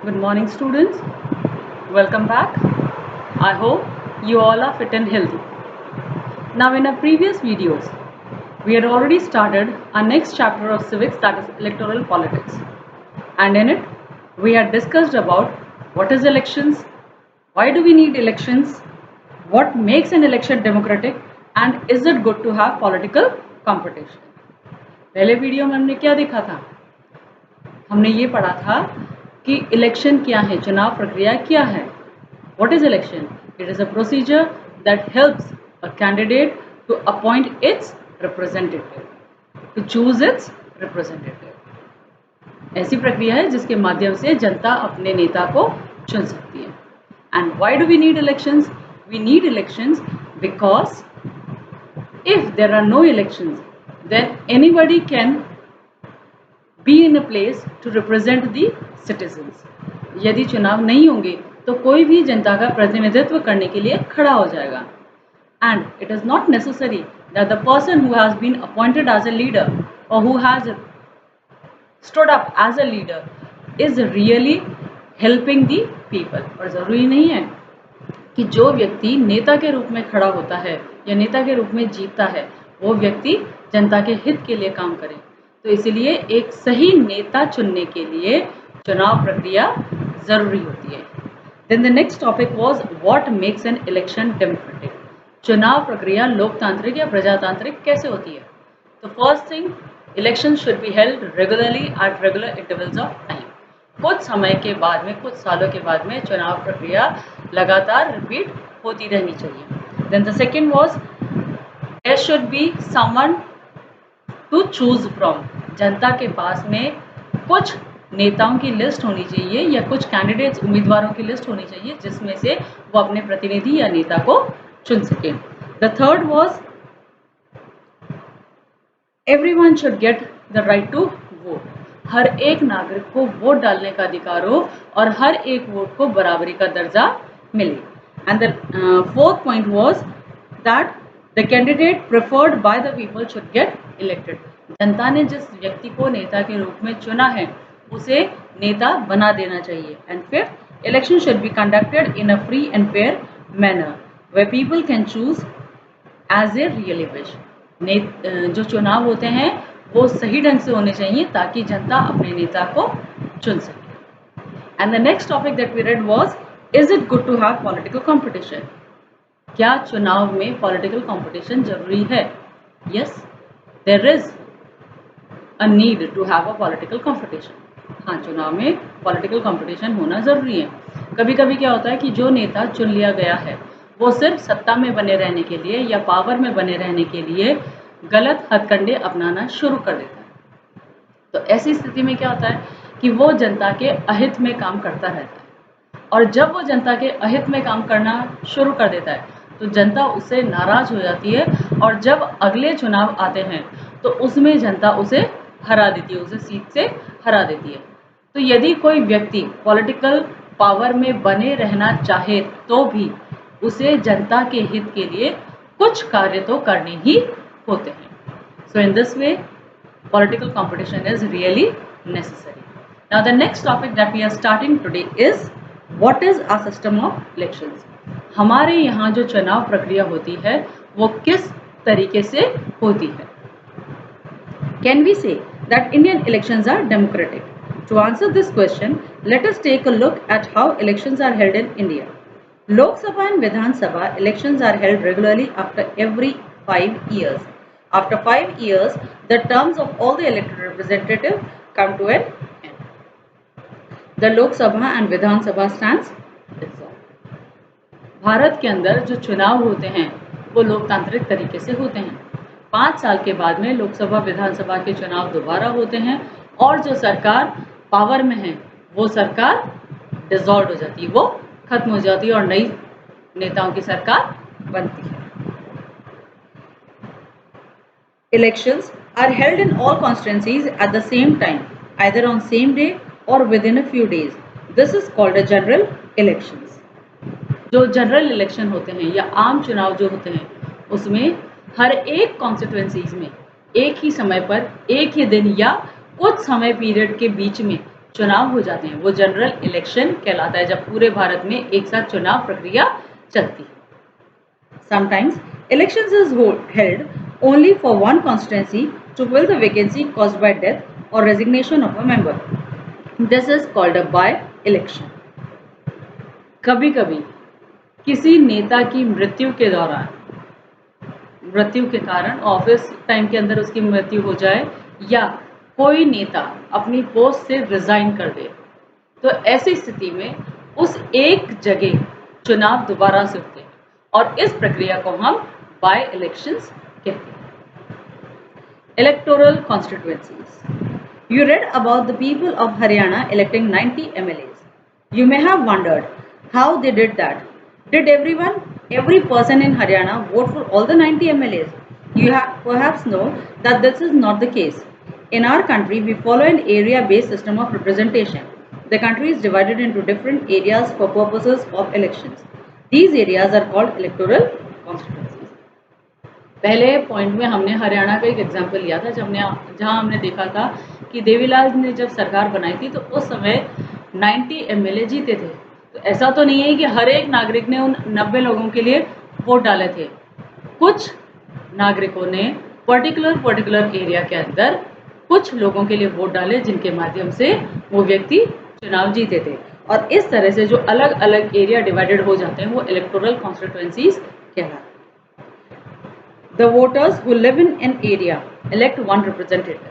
Good morning, students. Welcome back. I hope you all are fit and healthy. Now, in our previous videos, we had already started our next chapter of civics, that is electoral politics. And in it, we had discussed about what is elections, why do we need elections, what makes an election democratic, and is it good to have political competition. पहले video में हमने क्या देखा था? हमने ये पढ़ा था कि इलेक्शन क्या है, चुनाव प्रक्रिया क्या है. What is election? It is a procedure that helps a candidate to appoint its representative, to choose its representative. ऐसी प्रक्रिया है जिसके माध्यम से जनता अपने नेता को चुन सकती है. And why do we need elections? We need elections because if there are no elections, then anybody can be in a place to represent the citizens. यदि चुनाव नहीं होंगे तो कोई भी जनता का प्रतिनिधित्व करने के लिए खड़ा हो जाएगा. And it is not necessary that the person who has been appointed as a leader or who has stood up as a leader is really helping the people. और ज़रूरी नहीं है कि जो व्यक्ति नेता के रूप में खड़ा होता है या नेता के रूप में जीतता है वो व्यक्ति जनता के हित के लिए काम करे. तो इसलिए एक सही नेता चुनने के लिए चुनाव प्रक्रिया जरूरी होती है. Then the next topic was what makes an election democratic. चुनाव प्रक्रिया लोकतांत्रिक या प्रजातांत्रिक कैसे होती है? तो first thing, election should be held regularly at regular intervals of time. कुछ समय के बाद में, कुछ सालों के बाद में चुनाव प्रक्रिया लगातार रिपीट होती रहनी चाहिए. Then the second was there should be someone to choose from. जनता के पास में कुछ नेताओं की लिस्ट होनी चाहिए या कुछ कैंडिडेट्स, उम्मीदवारों की लिस्ट होनी चाहिए जिसमें से वो अपने प्रतिनिधि या नेता को चुन सकें. The third was everyone should get the right to vote. हर एक नागरिक को वोट डालने का अधिकार हो और हर एक वोट को बराबरी का दर्जा मिले. And the fourth point was that the candidate preferred by the people should get elected. जनता ने जिस व्यक्ति को नेता के रूप में चुना है उसे नेता बना देना चाहिए. And fifth, election should be conducted in a free and fair manner where people can choose as a really wish. जो चुनाव होते हैं वो सही ढंग से होने चाहिए ताकि जनता अपने नेता को चुन सके. And the next topic that we read was is it good to have political competition. क्या चुनाव में पॉलिटिकल कंपटीशन जरूरी है? Yes, there is a need to have a political competition. हाँ, चुनाव में पॉलिटिकल कंपटीशन होना जरूरी है. कभी कभी क्या होता है कि जो नेता चुन लिया गया है वो सिर्फ सत्ता में बने रहने के लिए या पावर में बने रहने के लिए गलत हथकंडे अपनाना शुरू कर देता है. तो ऐसी स्थिति में क्या होता है कि वो जनता के अहित में काम करता रहता है. और जब वो जनता के अहित में काम करना शुरू कर देता है तो जनता उससे नाराज हो जाती है और जब अगले चुनाव आते हैं तो उसमें जनता उसे हरा देती है, उसे सीट से हरा देती है. तो यदि कोई व्यक्ति पॉलिटिकल पावर में बने रहना चाहे तो भी उसे जनता के हित के लिए कुछ कार्य तो करने ही होते हैं. So in this way political competition is really necessary. Now the next topic that we are starting today is what is our system of elections. हमारे यहाँ जो चुनाव प्रक्रिया होती है वो किस तरीके से होती है? Can we say that Indian elections are democratic? To answer this question, let us take a look at how elections are held in India. Lok Sabha and Vidhan Sabha elections are held regularly after every 5 years. After 5 years, the terms of all the elected representatives come to an end. The Lok Sabha and Vidhan Sabha stands dissolved. Bharat के अंदर जो चुनाव होते हैं वो लोकतांत्रिक तरीके से होते हैं. 5 साल के बाद में लोकसभा विधानसभा के चुनाव दोबारा होते हैं और जो सरकार पावर में है वो सरकार डिसॉल्व हो जाती है, वो खत्म हो जाती है और नई नेताओं की सरकार बनती है. Elections are held in all constituencies at the same time, either on same day or within a few days. This is called a general elections. जो जनरल इलेक्शन होते हैं या आम चुनाव जो होते हैं उसमें हर एक कॉन्स्टिट्यूएंसीज में एक ही समय पर, एक ही दिन या कुछ समय पीरियड के बीच में चुनाव हो जाते हैं वो जनरल इलेक्शन कहलाता है, जब पूरे भारत में एक साथ चुनाव प्रक्रिया चलती है. Sometimes elections is held only for one constituency to fill the vacancy caused by death or resignation of a member. This is called a by-election. कभी कभी किसी नेता की मृत्यु के दौरान, मृत्यु के कारण ऑफिस टाइम के अंदर उसकी मृत्यु हो जाए या कोई नेता अपनी पोस्ट से रिजाइन कर दे, तो ऐसी स्थिति में उस एक जगह चुनाव दोबारा से होते हैं और इस प्रक्रिया को हम बाय इलेक्शंस कहते हैं. Electoral constituencies. You read about the people of Haryana electing 90 MLAs. You may have wondered how they did that. Did every person in Haryana vote for all the 90 MLAs? You perhaps know that this is not the case. In our country, we follow an area-based system of representation. The country is divided into different areas for purposes of elections. These areas are called electoral constituencies. पहले point में हमने हरियाणा का एक example लिया था जहां हमने देखा था कि देवीलाल ने जब सरकार बनाई थी तो उस समय 90 एमएलए जीते थे. तो ऐसा तो नहीं है कि हर एक नागरिक ने उन 90 लोगों के लिए वोट डाले थे. कुछ नागरिकों ने पर्टिकुलर एरिया के अंदर कुछ लोगों के लिए वोट डाले जिनके माध्यम से वो व्यक्ति चुनाव जीते थे. और इस तरह से जो अलग अलग एरिया डिवाइडेड हो जाते हैं वो इलेक्टोरल कॉन्स्टिट्यूएंसीज कहलाते हैं. The voters who live in an area elect one representative.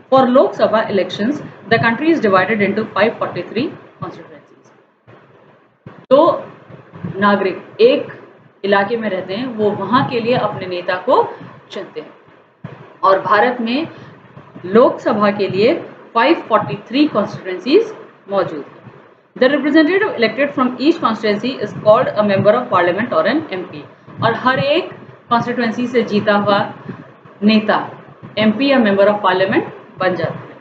For Lok Sabha elections, the country is divided into 543 constituencies. जो नागरिक एक इलाके में रहते हैं वो वहां के लिए अपने नेता को चुनते हैं. और भारत में लोकसभा के लिए 543 constituencies मौजूद हैं. The representative elected from each constituency is called a member of parliament or an MP. और हर एक कॉन्स्टिट्यूएंसी से जीता हुआ नेता एमपी या मेंबर ऑफ पार्लियामेंट बन जाता है.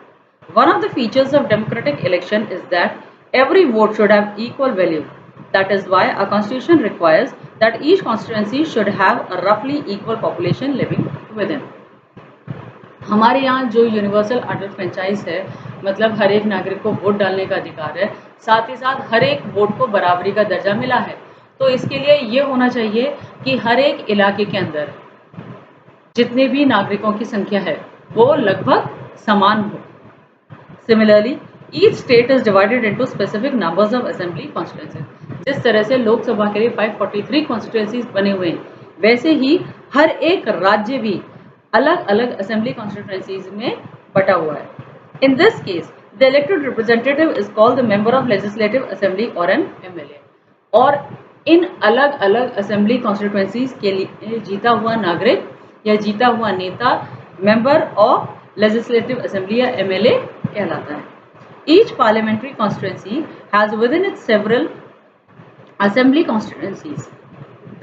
One of the features of democratic election is that every vote should have equal value. That is why a constitution requires that each constituency should have a रफली equal population living with in. हमारे यहाँ जो universal order franchise है, मतलब हर एक नागरिक को vote डालने का अधिकार है, साथ ही साथ हर एक वोट को बराबरी का दर्जा मिला है. तो इसके लिए ये होना चाहिए कि हर एक इलाके के अंदर जितने भी नागरिकों की संख्या है वो लगभग समान हो. Similarly each state is divided into specific numbers of assembly constituencies. जिस तरह से लोकसभा के लिए 543 कॉन्स्टिट्यूएंसीज बने हुए हैं, वैसे ही हर एक राज्य भी अलग अलग असेंबली कॉन्स्टिट्यूएंसीज में बटा हुआ है. In this case the elected representative is called the member of legislative assembly और एन एमएलए. और इन अलग अलग असेंबली कॉन्स्टिट्यूएंसीज के लिए जीता हुआ नागरिक या जीता हुआ नेता मेंबर ऑफ लेजिस्लेटिव असेंबली या एमएलए कहलाता है. Each parliamentary constituency has within it several assembly constituencies.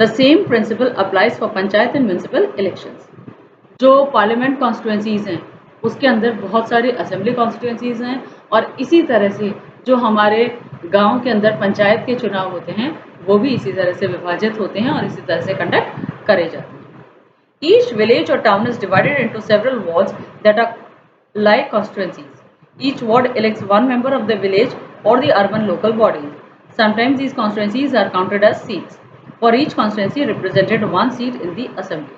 The same principle applies for panchayat and municipal elections. जो पार्लियामेंट कॉन्स्टिट्यूएंसीज हैं उसके अंदर बहुत सारी असेंबली कॉन्स्टिट्यूएंसीज हैं और इसी तरह से जो हमारे गांव के अंदर पंचायत के चुनाव होते हैं वो भी इसी तरह से विभाजित होते हैं और इसी तरह से कंडक्ट करे जाते हैं. Each village or town is divided into several wards that are like constituencies. Each ward elects one member of the village or the urban local body. Sometimes these constituencies are counted as seats. For each constituency represented one seat in the assembly.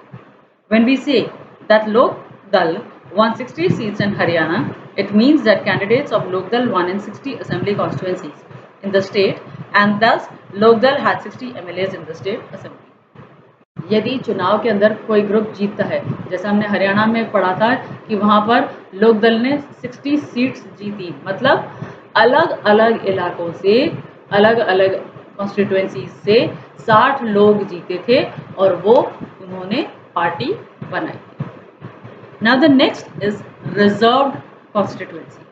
When we say that Lok Dal won 60 seats in Haryana, it means that candidates of Lok Dal won in 60 assembly constituencies in the state, and thus Lok Dal had 60 MLAs in the state assembly. यदि चुनाव के अंदर कोई group जीतता है, जैसा हमने हरियाणा में पढ़ा था कि वहां पर लोक दल ने 60 सीट्स जीती, मतलब अलग अलग इलाकों से अलग अलग कॉन्स्टिट्यूएंसी से 60 लोग जीते थे और वो उन्होंने पार्टी बनाई. Now the next is reserved constituency.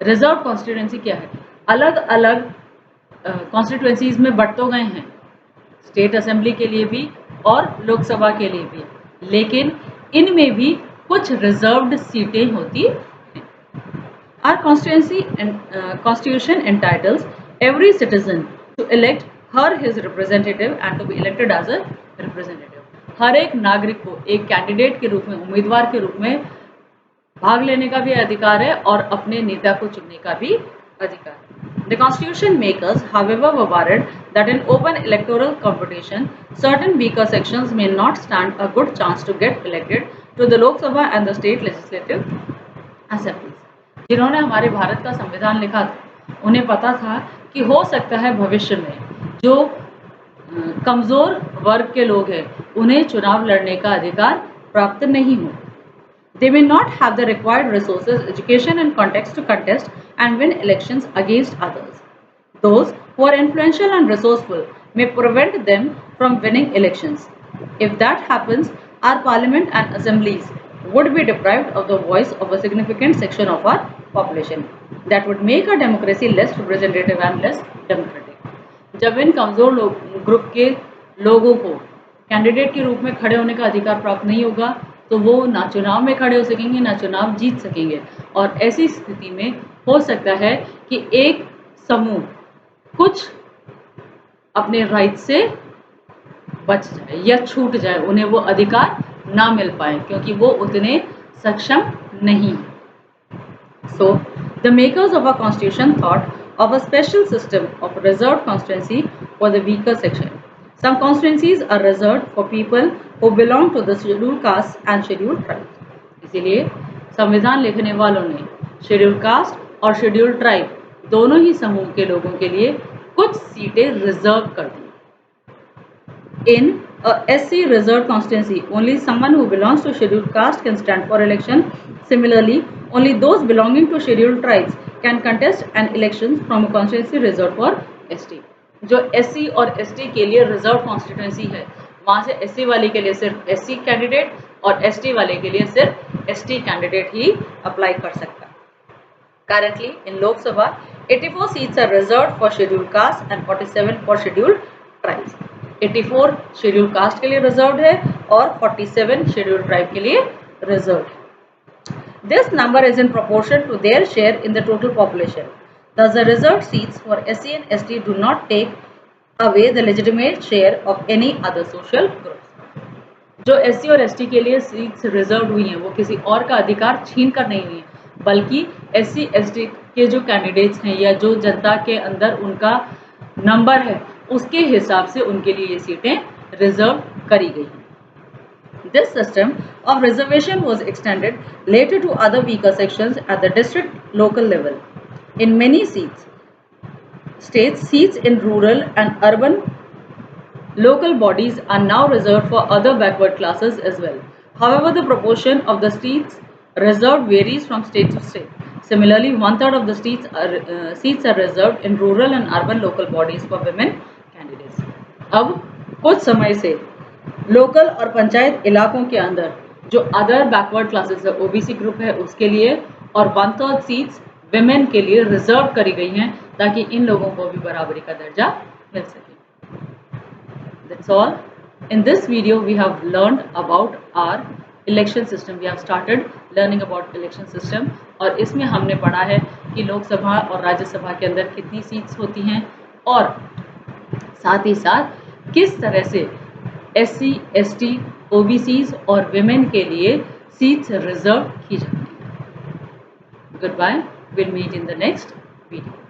Reserve constituency क्या है? अलग अलग कॉन्स्टिट्यूएंसीज में बट तो गए हैं, स्टेट असेंबली के लिए भी और लोकसभा के लिए भी, लेकिन इनमें भी कुछ रिजर्व्ड सीटें होती हैं. Our constitution entitles every citizen to elect her his representative and to be elected as a representative. हर एक नागरिक को एक कैंडिडेट के रूप में, उम्मीदवार के रूप में भाग लेने का भी अधिकार है और अपने नेता को चुनने का भी अधिकार है। The constitution makers, however, were worried that in open electoral competition, certain weaker sections may not stand a good chance to get elected to the Lok Sabha and the state legislative assemblies. जिन्होंने हमारे भारत का संविधान लिखा था, उन्हें पता था कि हो सकता है भविष्य में जो कमजोर वर्ग के लोग हैं, उन्हें चुनाव लड़ने का अधिकार प्राप्त नहीं हो. They may not have the required resources, education and context to contest and win elections against others. Those who are influential and resourceful may prevent them from winning elections. If that happens, our parliament and assemblies would be deprived of the voice of a significant section of our population. That would make our democracy less representative and less democratic. जब इन कमजोर group के लोगों को candidate के रूप में खड़े होने का अधिकार प्राप्त नहीं होगा, तो वो ना चुनाव में खड़े हो सकेंगे, ना चुनाव जीत सकेंगे. और ऐसी स्थिति में हो सकता है कि एक समूह कुछ अपने राइट से बच जाए या छूट जाए, उन्हें वो अधिकार ना मिल पाए क्योंकि वो उतने सक्षम नहीं. So, the makers of our constitution thought of a special system of reserved constituency for the weaker section. Some constituencies are reserved for people who belong to the scheduled caste and scheduled tribes. इसीलिए संविधान लिखने वालों ने schedule caste और schedule tribe दोनों ही समूह के लोगों के लिए कुछ सीटें रिजर्व कर दी. In a SC reserved constituency, only someone who belongs to scheduled caste can stand for election. Similarly, only those belonging to scheduled tribes can contest an election from a constituency reserved for ST. जो SC और ST के लिए reserve constituency है, वहां से SC वाले के लिए सिर्फ SC कैंडिडेट और ST वाले के लिए सिर्फ ST कैंडिडेट ही अप्लाई कर सकता है. Currently, in Lok Sabha, 84 seats are reserved for scheduled caste and 47 for scheduled tribes. 84 schedule caste के लिए रिजर्व है और 47 शेड्यूल ट्राइब के लिए रिजर्व है. This number is in proportion to their share in the total population. Thus, the reserved seats for SC and ST do not take away the legitimate share of any other social groups. जो SC और ST के लिए seats reserve हुई हैं, वो किसी और का अधिकार छीन कर नहीं हुई है, बल्कि SC ST के जो कैंडिडेट्स हैं या जो जनता के अंदर उनका नंबर है, उसके हिसाब से उनके लिए ये सीटें रिजर्व करी गई हैं. This system of reservation was extended later to other weaker sections at the district local level. In many states, seats in rural and urban local bodies are now reserved for other backward classes as well. However, the proportion of the seats reserved varies from state to state. Similarly, 1/3 of the seats are reserved in rural and urban local bodies for women candidates. अब कुछ समय से local और पंचायत इलाकों के अंदर जो other backward classes है, OBC ग्रुप है, उसके लिए और 1/3 सीट्स विमेन के लिए रिजर्व करी गई हैं ताकि इन लोगों को भी बराबरी का दर्जा मिल सके. That's all. In this video, we have learned about our election system. We have started learning about election system और इसमें हमने पढ़ा है कि लोकसभा और राज्यसभा के अंदर कितनी सीट्स होती हैं और साथ ही साथ किस तरह से SC, ST, OBCs और विमेन के लिए सीट्स रिजर्व की जाती हैं. Goodbye. We'll meet in the next video.